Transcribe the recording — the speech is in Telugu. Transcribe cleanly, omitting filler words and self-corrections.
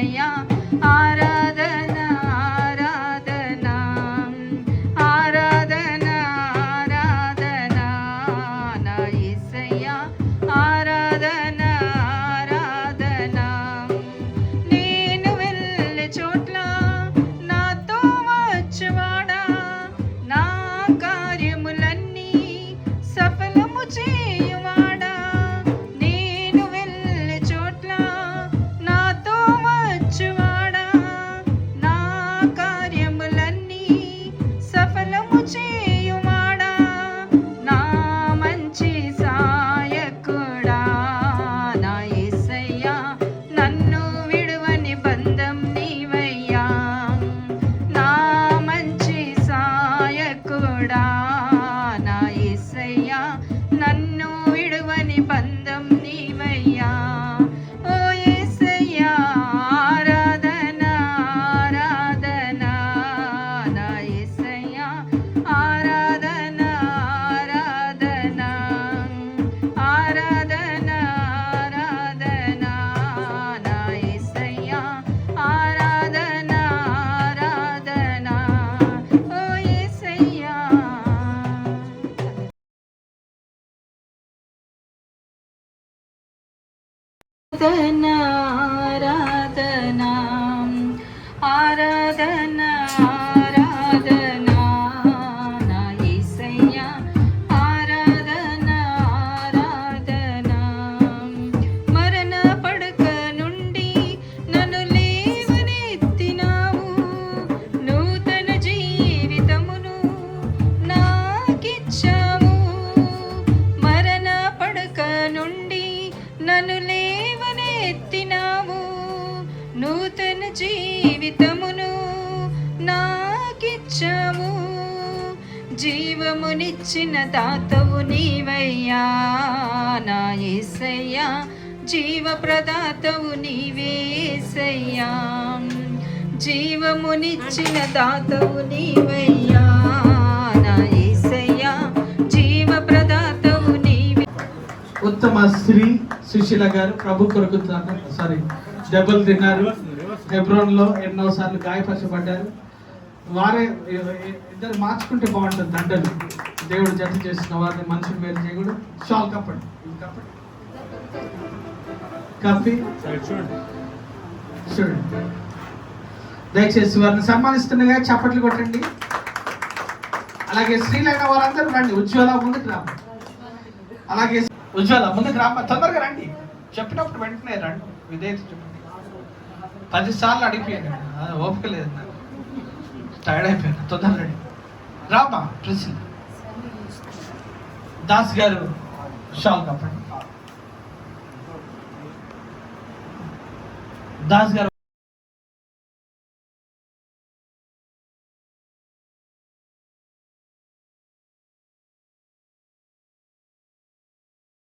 యేసయ్యా ఆరాధన ఆరాధన ఆరాధన ఆరాధన నా యేసయ్యా ఆరాధన ఆరాధన నేను వెళ్ళే చోట్ల నాతో వచ్చువాడా నా కార్యములన్నీ సఫలము చేయువాడా నేను వెళ్ళే చోట్ల నాతో వచ్చువాడా నా కార్యములన్నీ సఫలము చేయువాడా నా మంచి సాయకుడా నా యేసయ్యా నన్ను విడువని బంధం నీవయ్యా నా మంచి సాయకుడా నా యేసయ్యా నన్ను విడువని బంధం నీవయ్యా ఓ యేసయ్యా ఆరాధన ఆరాధన నా యేసయ్యా ఆరాధన ఆరాధన ఆరాధన ఆరాధన నా యేసయ్యా ఆరాధన ఆరాధన ఓ యేసయ్యా ఆరాధన ఆరాధన ఆరాధన నా యేసయ్యా ఆరాధన ఆరాధన మరణ పడక నుండి నన్ను లేవనెత్తినావు నూతన జీవితమును నాకిచ్చావు మరణ పడక నుండి నన్ను లేవనెత్తినావు నూతన జీవితమును నాకిచ్చావు జీవమునిచ్చిన దాతవు నీవయ్యా నా యేసయ్యా జీవప్రదాతవు నీవే యేసయ్యా జీవమునిచ్చిన దాతవు నీవయ్యా నా యేసయ్యా జీవప్రదాతవు నీవే. ఉత్తమ శ్రీ సుశీల గారు ప్రభు కొరకు దెబ్బలు తిన్నారు. హెబ్రోన్లో ఎన్నోసార్లు గాయపరచబడ్డారు. వారే ఇద్దరు మార్చుకుంటే బాగుంటుంది దండలు. దేవుడు జత చేసిన వారిని మనుషుల మీద చేయకూడదు. షాల్ కప్పండి కప్పి చూడండి. దయచేసి వారిని సన్మానిస్తుండగా చప్పట్లు కొట్టండి. అలాగే స్త్రీలైన వారందరూ రండి. ఉజ్వల ముందుకు రా. అలాగే ఉజ్వల ముందుకు రా, తొందరగా రండి. చెప్పినప్పుడు వెంటనే రండి. విధేయత చెప్పండి. 10 సార్లు అడిగిపోయాను, ఓపిక లేదు నాకు, టైర్డ్ అయిపోయాను. తొందరగా రండి. రామ్మా ప్రిసిల్. దాస్ గారు షాల్ కప్పండి. దాస్ గారు